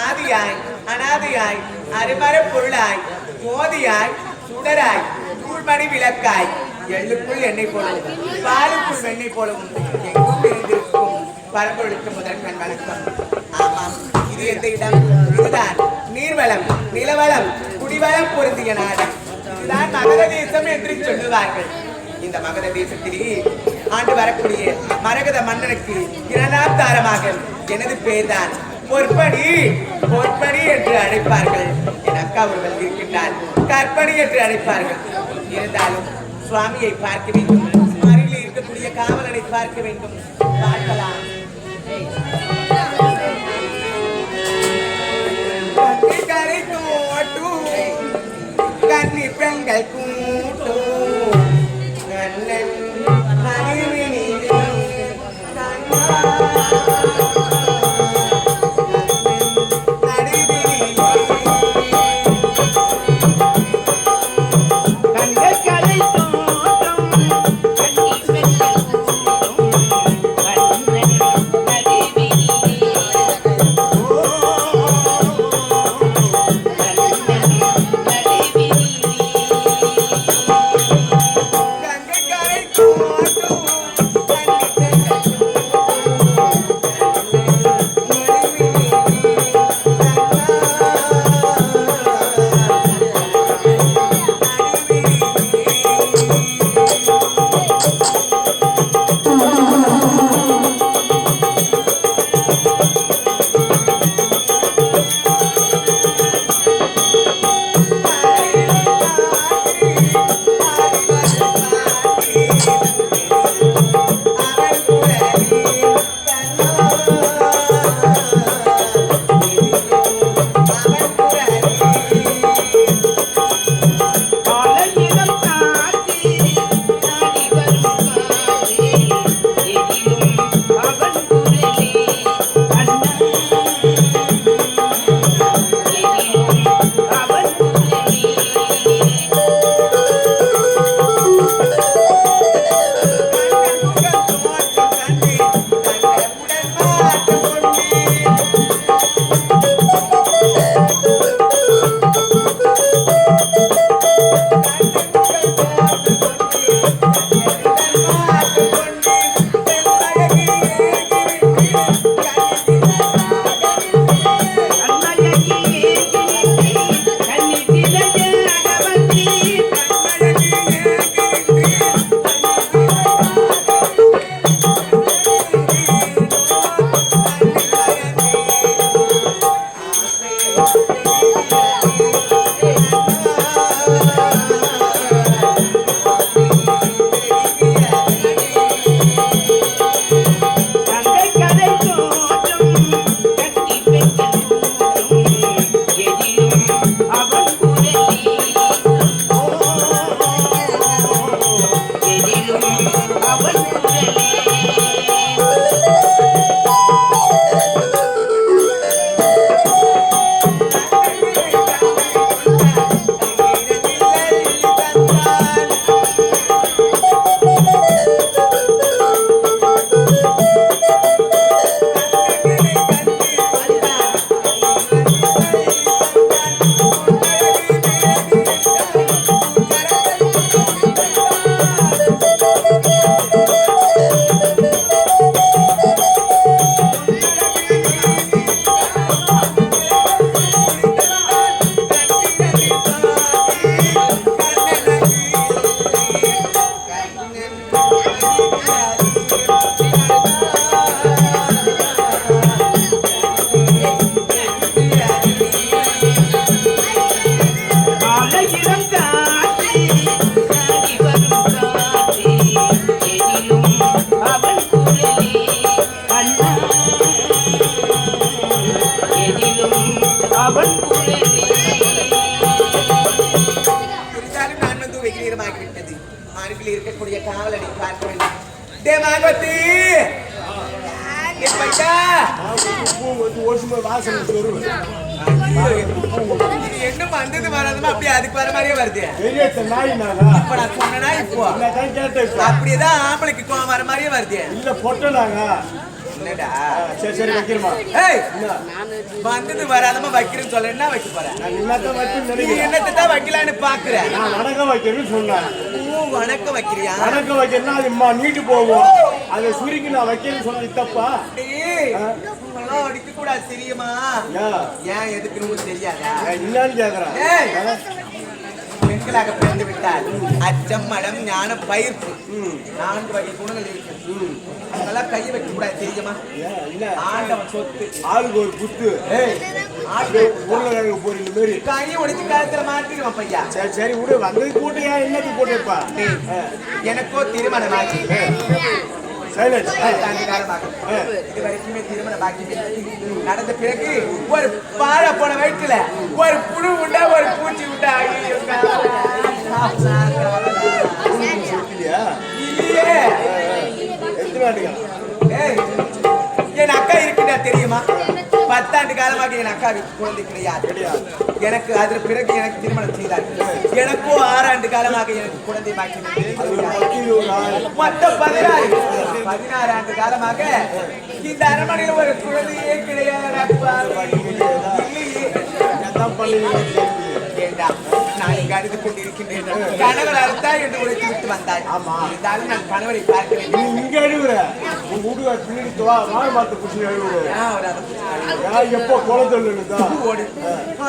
ஆதியாய் அனாதியாய் அருமர பொருளாய் மோதியாய் சுடராய் தூள்மணி விளக்காய் எள்ளுக்குள் எண்ணெய் போலவும் பாலுக்குள் வெண்ணெய் போலவும் எங்கும் இருந்திருக்கும் பரம்பொழுக்கு முதற்கண் வணக்கம். ஆமாம், இது எந்த இடம்? இதுதான் நீர்வளம் நிலவளம் குடிவளம் பொருந்திய நாடு. இதுதான் மகத தேசம் என்று சொல்லுவார்கள். இந்த மகத தேசத்திலே ஆண்டு வரக்கூடிய மரகத மன்னனுக்கு இரண்டாம் தாரமாக எனது பேர்தான் பொற்படி. பொற்படி என்று அழைப்பார்கள். என் அக்கா ஒருவர் இருக்கின்றார், கற்பனை என்று அழைப்பார்கள். இருந்தாலும் சுவாமியை பார்க்க வேண்டும், அருகில் இருக்கக்கூடிய காவலனை பார்க்க வேண்டும். பார்க்கலாம். கரை தோட்டும் கன்னி பெண்கள் கூட்டும் கண்ணன் அறிவினிலே இருக்கக்கூடிய காவலனை பார்க்க வேண்டும். தேமாகத்தி என்ன வந்தது வராதுமா அப்படியே அதுக்கு வர மாதிரியே வருது. இப்ப நான் சொன்னா இப்போ அப்படியேதான் ஆம்பளைக்கு வர மாதிரியே வருது. இல்ல பொட்டனாங்க என்ன என்னடா சரி சரி வைக்கிறமா. ஏய் வந்தது வராதமா வைக்கிறேன்னு சொல்ல என்ன வைக்க போற? நான் என்னத்தான் வைக்கணும்னு நீ நினைக்கிறேன். என்னத்தை தான் வைக்கலான்னு பாக்குற? நான் வணக்கம் வைக்கிறேன்னு சொன்னேன். ஓ வணக்கம் வைக்கிறியா? வணக்கம் வைக்கிறேன்னா அது இம்மா நீட்டு போகும். அதை சுருக்கி நான் வைக்கிறேன்னு சொன்னது தப்பா? டேய் உங்களெல்லாம் அடிக்க கூடாது தெரியுமா? ஏன் எதுக்குன்னு தெரியாதா? என்னன்னு கேக்குறேன். ஏய் பெண்களாக பிறந்து விட்டால் அச்சம் மடம் ஞானம் பயிர்ப்பு 4 வகை குணங்கள் இருக்கு. அதெல்லாம் கையை வைக்க கூடாது தெரியுமா? ஆண்டவன் சொத்து ஆளுக்கு ஒரு குத்து. உருளைக்கிழங்கு பொரியல் மாரி கையை உடைச்சு கழுத்துல மாட்டிடுவான் பையா. சரி சரி விடு. வந்தது கூட்டையா என்னது போட்டுப்பா? எனக்கோ திருமணமாகி சைலன்ஸ் இது வரைக்குமே திருமண பாக்கி நடந்த பிறகு ஒரு வாழ போன வயிற்றுல ஒரு புழு உண்டா ஒரு பூச்சி உண்டா? இல்லையே. என் அக்கா இருக்குடா தெரியுமா? 10 ஆண்டு காலமாக என் அக்கா குழந்தை கிடையாது. எனக்கு அதற்கு பிறகு எனக்கு திருமணம் செய்தார். எனக்கோ 6 ஆண்டு காலமாக எனக்கு குழந்தை பாக்கி மொத்தம் 16 ஆண்டு காலமாக இந்த அரண்மனையில் ஒரு குழந்தையே கிடையாது. நான் இங்கு அழுது கொண்டிருக்கின்றேன். கணவர் அறுத்தா என்று உழைத்து விட்டு வந்தாய். இருந்தாலும் நான் கணவரை பார்க்கிறேன். இங்க அழுகுற உங்க வீட்டுல பிள்ளைக்கு வாழ மாத்த குச்சி அழுகுற எப்போ குளத்தொல்லுதா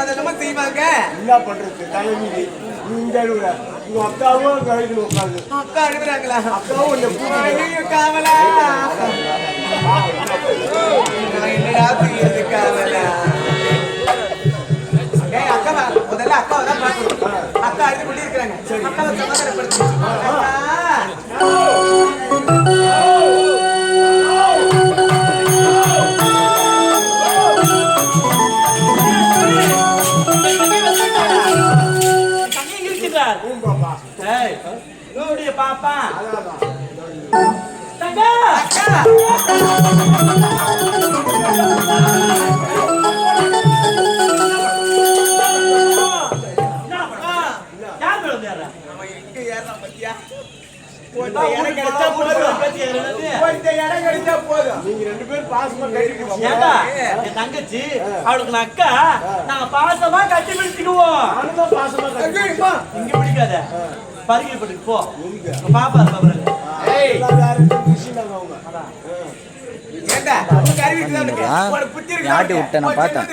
அதெல்லாம் செய்வாங்க. என்ன பண்றது தலைவி நீ இங்க அழுகுற. உங்க அக்காவும் அங்க அழுகணும் உட்காந்து. அக்கா அழுகுறாங்களா? அக்காவும் உன்னை காவலா என்னடா செய்யறது காவலா? அக்காவா முதல்ல அக்காவை தான் பார்க்கணும். அக்கா அழுது கொண்டு இருக்கிறாங்க. அக்காவை சமாதானப்படுத்து. பாப்பா தங்கச்சி அவளுக்கு அக்கா நாங்க பாசமா கட்டி பிடிச்சுக்குவோம். இங்க பிடிக்காத பருகிப்பட்டு போ பாப்பா நாட்டி விட்டேன் நான் பார்த்தேன்.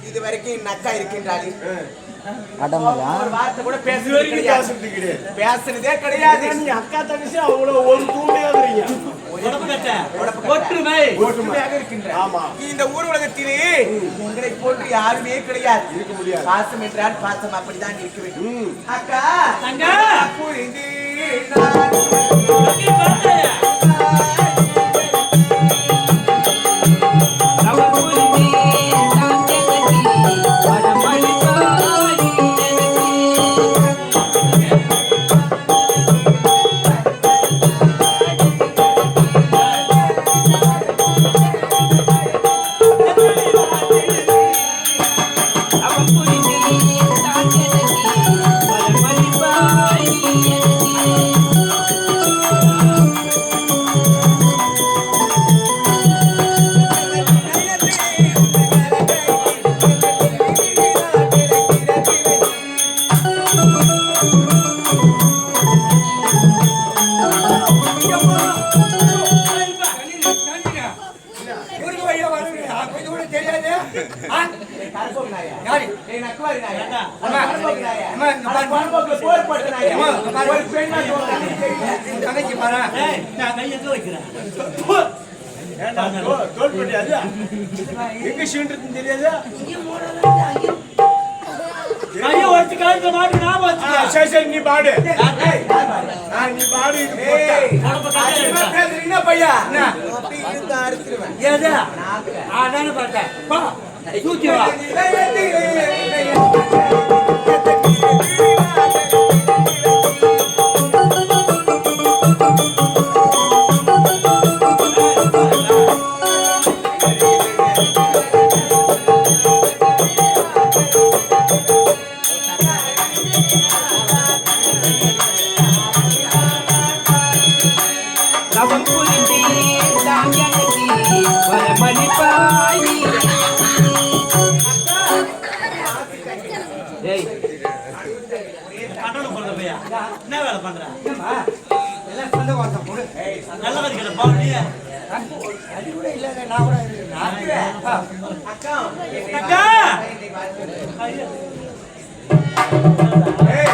இது வரைக்கும் என் அக்கா இருக்கின்றாள். வார்த்தை கூட பேசுறதே கிடையாது. நீ அக்கா தங்கச்சி அவ்வளவு ஒரு தூய்மையாக இந்த ஊர் உலகத்திலே உங்களை போன்று யாருமே கிடையாது. இருக்க முடியாது. பாசம் என்றால் பாசம் அப்படிதான் இருக்க வேண்டும். அக்கா புரிந்து நீ பாடு பையா அவன் புரிந்தே தான் எனக்கு வரமளிப்பாய் நீ. ஏய் கட்டணம் பண்ற பையா என்ன வேலை பண்ற என்னம்மா எல்லாம் சொந்த வாசம் போடு. நல்ல மாதிரி கிட்ட பாவனிய அது கூட இல்லை நான் கூட இருக்கேன். அக்கா அக்கா ஏய்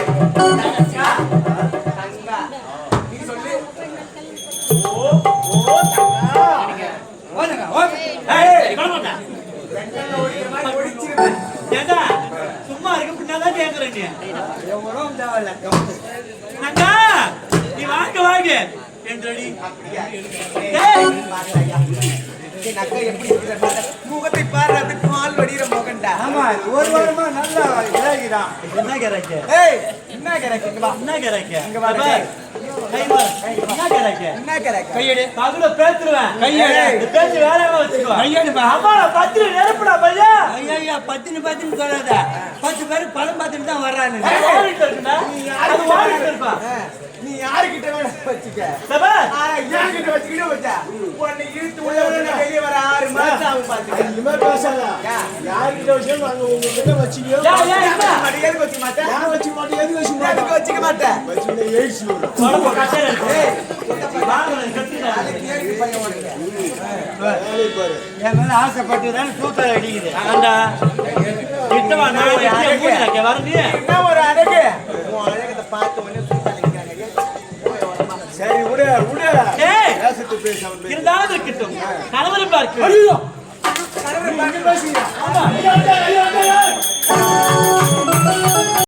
அக்கா தங்கா நீ சொல்லு ஓ ஓ தங்கா ஓடுங்க ஓடு. ஏய் கொலை மாட்டேன் வெங்கல்ல ஓடிக்கிற மாதிரி ஓடிச்சிருவேன் ஏண்டா சும்மா இருக்க பின்னாதான் கேக்குறேன் நீ எவரும் தேவையில்ல கவுத்து. அக்கா நீ வாங்க வாங்க என்றடி அப்படியா ஏய் பாருங்க என் அக்கா எப்படி இருக்கிற முகத்தை பாரு அப்படி பால் வடிகிற முகண்டா ஆமா ஒரு வாரமா நல்லா இதாகிறான். என்ன கேரக்க ஏய் என்ன கரெக்ட் இங்க வா என்ன கேரக்க இங்க வா, கை பாரு என்ன கேரக்க என்ன கரெக்ட் கையெடு. பகுல பேத்துருவேன் கையெடு. இந்த பேச்சு வேலையாம வச்சுக்கோ கையெடுப்பா. அம்மா நான் பத்திரி நெருப்புடா பையா ஐயா பத்துன்னு பத்துன்னு சொல்லாத. 10 பேர் படம் பார்த்துட்டு தான் வர்றாங்க. அது ஓடிட்டு இருக்குடா அது ஓடிட்டு இருப்பா நீ யாருக்கிட்ட வேணா வச்சுக்க சபா ஆனா யார்கிட்ட வச்சுக்கிட்டு வச்சா உன்னை இழுத்து உள்ள விட்டு வெளியே வர 6 மாசம் ஆகும் பாத்துக்க இனிமே பேசாத. யார்கிட்ட விஷயம் நாங்க உங்ககிட்ட வச்சுக்கியோ மடியாதுக்கு வச்சுக்க மாட்டேன் நான் வச்சுக்க மாட்டேன். எதுக்கு வச்சுக்க எதுக்கு மாட்டேன்? வச்சுக்க மாட்டேன் வச்சுக்கிட்ட எய்ட்ஸ் வரும். உடம்பு கட்டையில இருக்கு ஏய் வாங்க கட்டிடா ஏழு பையன் உனக்கு வேலையை பாரு. என் மேல ஆசைப்பட்டு தான் தூக்கல் அடிக்குது. ஆண்டா கிட்டவா நான் மூஞ்சில வர நீ என்ன ஒரு அழகு உன் அழகத்தை பார்த்து உடனே சுத்தாலிக்கிறாங்க சரி விடு விடு. ஏய் பேசிட்டு பேசாம பேசு. இருந்தாலும் இருக்கட்டும் கணவர் பார்க்க ஐயோ கடவுளை நீங்க பேசுங்க. ஆமா